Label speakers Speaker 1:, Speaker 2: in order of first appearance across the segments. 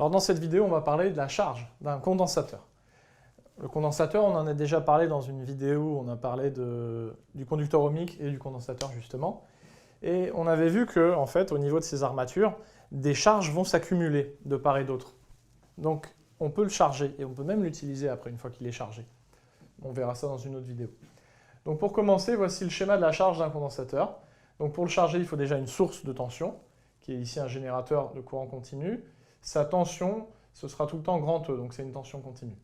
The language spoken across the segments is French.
Speaker 1: Alors dans cette vidéo, on va parler de la charge d'un condensateur. Le condensateur, on en a déjà parlé dans une vidéo où on a parlé du conducteur ohmique et du condensateur justement. Et on avait vu que, en fait, au niveau de ces armatures, des charges vont s'accumuler de part et d'autre. Donc on peut le charger et on peut même l'utiliser après une fois qu'il est chargé. On verra ça dans une autre vidéo. Donc pour commencer, voici le schéma de la charge d'un condensateur. Donc pour le charger, il faut déjà une source de tension, qui est ici un générateur de courant continu. Sa tension, ce sera tout le temps grand E, donc c'est une tension continue.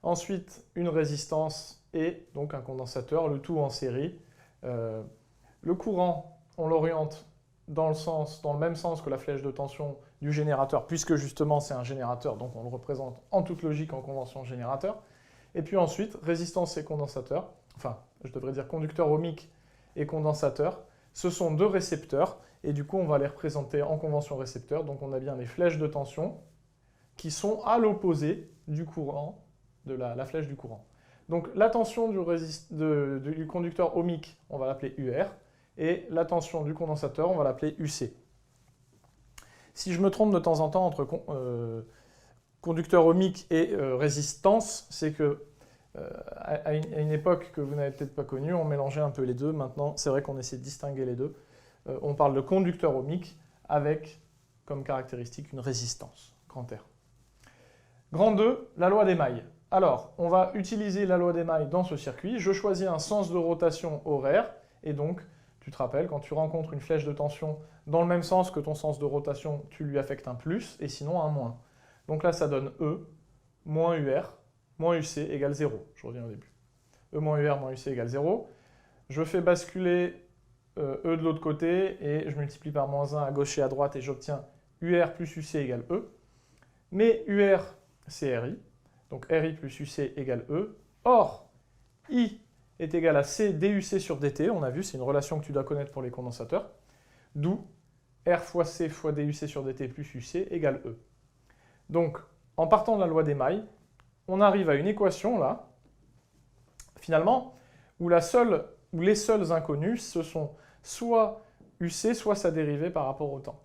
Speaker 1: Ensuite, une résistance et donc un condensateur, le tout en série. Le courant, on l'oriente dans le même sens que la flèche de tension du générateur, puisque justement c'est un générateur, donc on le représente en toute logique en convention générateur. Et puis ensuite, résistance et condensateur, enfin je devrais dire conducteur ohmique et condensateur, ce sont deux récepteurs, et du coup on va les représenter en convention récepteur, donc on a bien des flèches de tension qui sont à l'opposé du courant, de la flèche du courant. Donc la tension du conducteur ohmique, on va l'appeler UR, et la tension du condensateur, on va l'appeler UC. Si je me trompe de temps en temps entre conducteur ohmique et résistance, c'est que à une époque que vous n'avez peut-être pas connue, on mélangeait un peu les deux. Maintenant, c'est vrai qu'on essaie de distinguer les deux. On parle de conducteur ohmique avec comme caractéristique une résistance, grand R. Grand 2, la loi d'Émaille. Alors, on va utiliser la loi d'Émaille dans ce circuit. Je choisis un sens de rotation horaire, et donc, tu te rappelles, quand tu rencontres une flèche de tension dans le même sens que ton sens de rotation, tu lui affectes un plus, et sinon un moins. Donc là, ça donne E moins UR moins UC égale 0. Je reviens au début. E moins UR moins UC égale 0. Je fais basculer E de l'autre côté, et je multiplie par moins 1 à gauche et à droite, et j'obtiens UR plus UC égale E. Mais UR, c'est RI. Donc RI plus UC égale E. Or, I est égal à C DUC sur DT. On a vu, c'est une relation que tu dois connaître pour les condensateurs. D'où R fois C fois DUC sur DT plus UC égale E. Donc, en partant de la loi d'Émaille, on arrive à une équation, là, finalement, où les seuls inconnus, ce sont soit UC, soit sa dérivée par rapport au temps.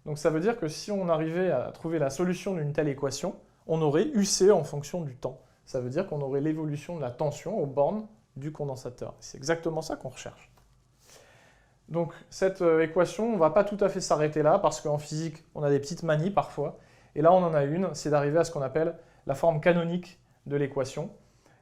Speaker 1: Donc ça veut dire que si on arrivait à trouver la solution d'une telle équation, on aurait UC en fonction du temps. Ça veut dire qu'on aurait l'évolution de la tension aux bornes du condensateur. C'est exactement ça qu'on recherche. Donc cette équation, on ne va pas tout à fait s'arrêter là, parce qu'en physique, on a des petites manies parfois. Et là, on en a une, c'est d'arriver à ce qu'on appelle la forme canonique de l'équation.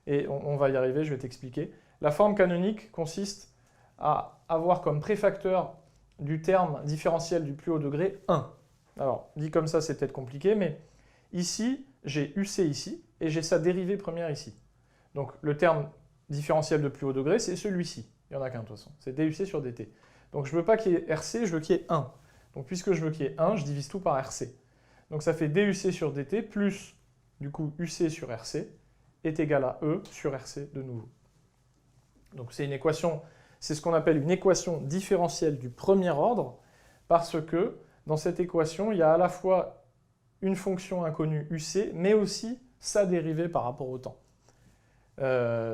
Speaker 1: Et on va y arriver, je vais t'expliquer. La forme canonique consiste à avoir comme préfacteur du terme différentiel du plus haut degré 1. Alors, dit comme ça, c'est peut-être compliqué, mais ici, j'ai UC ici, et j'ai sa dérivée première ici. Donc, le terme différentiel de plus haut degré, c'est celui-ci. Il n'y en a qu'un, de toute façon. C'est DUC sur DT. Donc, je ne veux pas qu'il y ait RC, je veux qu'il y ait 1. Donc, puisque je veux qu'il y ait 1, je divise tout par RC. Donc, ça fait DUC sur DT plus, du coup, UC sur RC est égal à E sur RC de nouveau. Donc, c'est une équation, c'est ce qu'on appelle une équation différentielle du premier ordre, parce que dans cette équation, il y a à la fois une fonction inconnue UC, mais aussi sa dérivée par rapport au temps.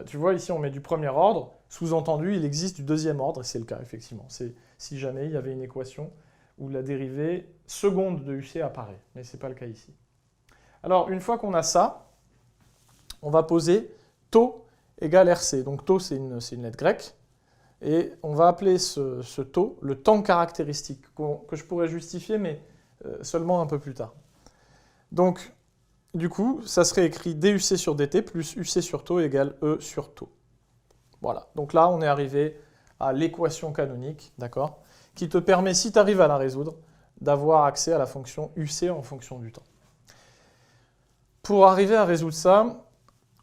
Speaker 1: Tu vois, ici, on met du premier ordre. Sous-entendu, il existe du deuxième ordre, et c'est le cas, effectivement. C'est si jamais il y avait une équation où la dérivée seconde de UC apparaît, mais ce n'est pas le cas ici. Alors, une fois qu'on a ça, on va poser taux égale RC. Donc, taux, c'est une lettre grecque, et on va appeler ce taux le temps caractéristique, que je pourrais justifier, mais seulement un peu plus tard. Donc, du coup, ça serait écrit DUC sur DT plus UC sur taux égale E sur taux. Voilà, donc là, on est arrivé à l'équation canonique, d'accord, qui te permet, si tu arrives à la résoudre, d'avoir accès à la fonction UC en fonction du temps. Pour arriver à résoudre ça,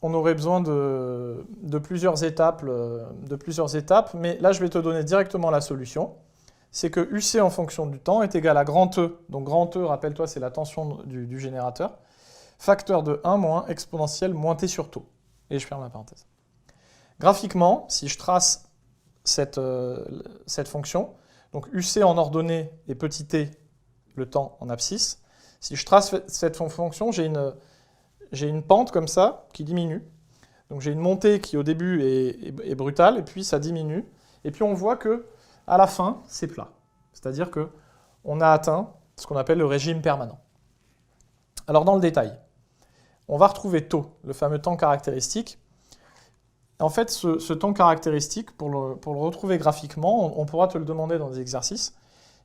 Speaker 1: on aurait besoin de plusieurs étapes, mais là, je vais te donner directement la solution. C'est que UC en fonction du temps est égal à grand E. Donc grand E, rappelle-toi, c'est la tension du générateur. Facteur de 1 moins exponentielle moins t sur taux. Et je ferme la parenthèse. Graphiquement, si je trace cette fonction, donc UC en ordonnée et petit t, le temps en abscisse, si je trace cette fonction, j'ai une pente comme ça qui diminue. Donc j'ai une montée qui au début est brutale, et puis ça diminue. Et puis on voit que à la fin, c'est plat. C'est-à-dire qu'on a atteint ce qu'on appelle le régime permanent. Alors dans le détail, on va retrouver taux, le fameux temps caractéristique. En fait, ce temps caractéristique, pour le retrouver graphiquement, on pourra te le demander dans des exercices.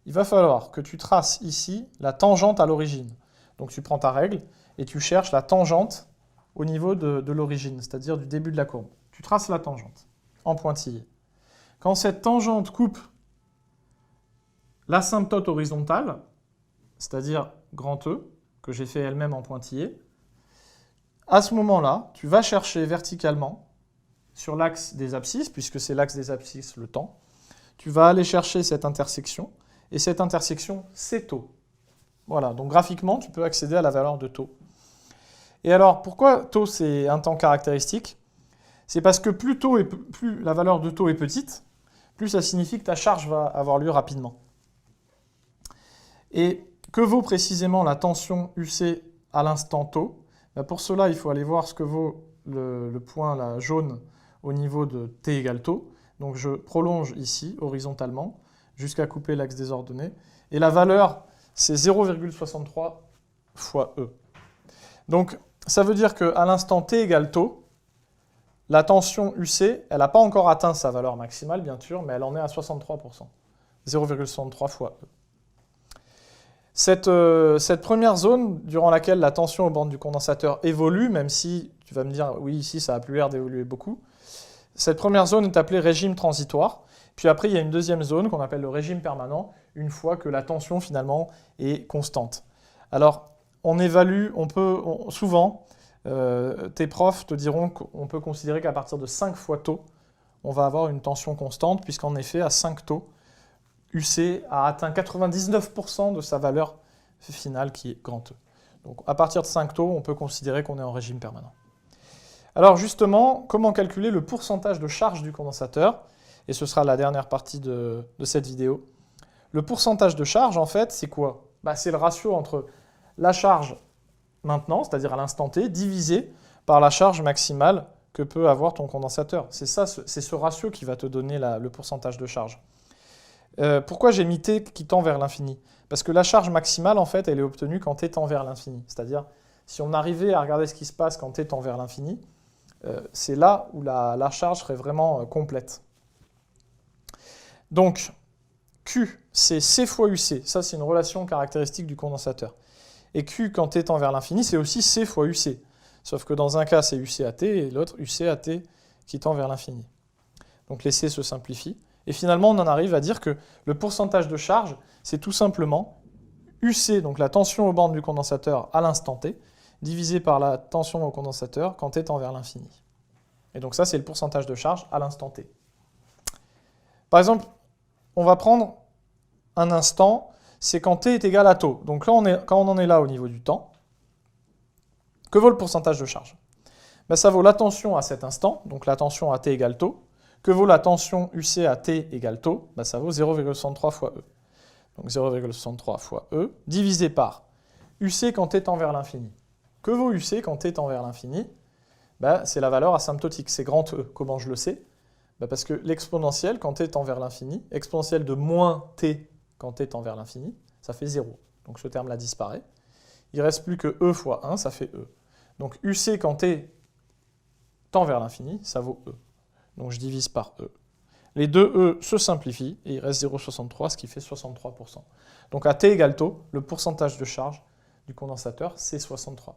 Speaker 1: Il va falloir que tu traces ici la tangente à l'origine. Donc tu prends ta règle et tu cherches la tangente au niveau de l'origine, c'est-à-dire du début de la courbe. Tu traces la tangente en pointillé. Quand cette tangente coupe l'asymptote horizontale, c'est-à-dire grand E, que j'ai fait elle-même en pointillé, à ce moment-là, tu vas chercher verticalement sur l'axe des abscisses, puisque c'est l'axe des abscisses, le temps, tu vas aller chercher cette intersection, et cette intersection, c'est taux. Voilà, donc graphiquement, tu peux accéder à la valeur de taux. Et alors, pourquoi taux, c'est un temps caractéristique? C'est parce que plus la valeur de taux est petite, plus ça signifie que ta charge va avoir lieu rapidement. Et que vaut précisément la tension UC à l'instant taux? Pour cela, il faut aller voir ce que vaut le point là, jaune au niveau de t égale taux. Donc je prolonge ici, horizontalement, jusqu'à couper l'axe des ordonnées. Et la valeur, c'est 0,63 fois E. Donc ça veut dire qu'à l'instant t égale taux, la tension UC, elle n'a pas encore atteint sa valeur maximale, bien sûr, mais elle en est à 63%. 0,63 fois E. Cette première zone, durant laquelle la tension aux bornes du condensateur évolue, même si tu vas me dire, oui, ici, ça n'a plus l'air d'évoluer beaucoup, cette première zone est appelée régime transitoire. Puis après, il y a une deuxième zone qu'on appelle le régime permanent, une fois que la tension, finalement, est constante. Alors, on évalue, souvent, tes profs te diront qu'on peut considérer qu'à partir de 5 fois taux, on va avoir une tension constante, puisqu'en effet, à 5 taux, UC a atteint 99% de sa valeur finale qui est grand E. Donc à partir de 5 taux, on peut considérer qu'on est en régime permanent. Alors justement, comment calculer le pourcentage de charge du condensateur? Et ce sera la dernière partie de cette vidéo. Le pourcentage de charge, en fait, c'est quoi? C'est le ratio entre la charge maintenant, c'est-à-dire à l'instant T, divisé par la charge maximale que peut avoir ton condensateur. C'est ce ratio qui va te donner le pourcentage de charge. Pourquoi j'ai mis t qui tend vers l'infini? Parce que la charge maximale, en fait, elle est obtenue quand t tend vers l'infini. C'est-à-dire, si on arrivait à regarder ce qui se passe quand t tend vers l'infini, c'est là où la charge serait vraiment complète. Donc, Q, c'est C fois UC. Ça, c'est une relation caractéristique du condensateur. Et Q, quand t tend vers l'infini, c'est aussi C fois UC. Sauf que dans un cas, c'est UC à t, et l'autre, UC à t qui tend vers l'infini. Donc les C se simplifient. Et finalement, on en arrive à dire que le pourcentage de charge, c'est tout simplement UC, donc la tension aux bornes du condensateur à l'instant T, divisé par la tension au condensateur quand t tend vers l'infini. Et donc ça, c'est le pourcentage de charge à l'instant T. Par exemple, on va prendre un instant, c'est quand t est égal à taux. Donc là, quand on en est là au niveau du temps, que vaut le pourcentage de charge? Ça vaut la tension à cet instant, donc la tension à t égale taux. Que vaut la tension UC à t égale taux? Ça vaut 0,63 fois E. Donc 0,63 fois E, divisé par UC quand t tend vers l'infini. Que vaut UC quand t tend vers l'infini? C'est la valeur asymptotique, c'est grand E. Comment je le sais? Parce que l'exponentielle, quand t tend vers l'infini, exponentielle de moins t quand t tend vers l'infini, ça fait 0. Donc ce terme-là disparaît. Il ne reste plus que E fois 1, ça fait E. Donc UC quand t tend vers l'infini, ça vaut E. Donc je divise par E. Les deux E se simplifient et il reste 0,63, ce qui fait 63%. Donc à t égale taux, le pourcentage de charge du condensateur, c'est 63%.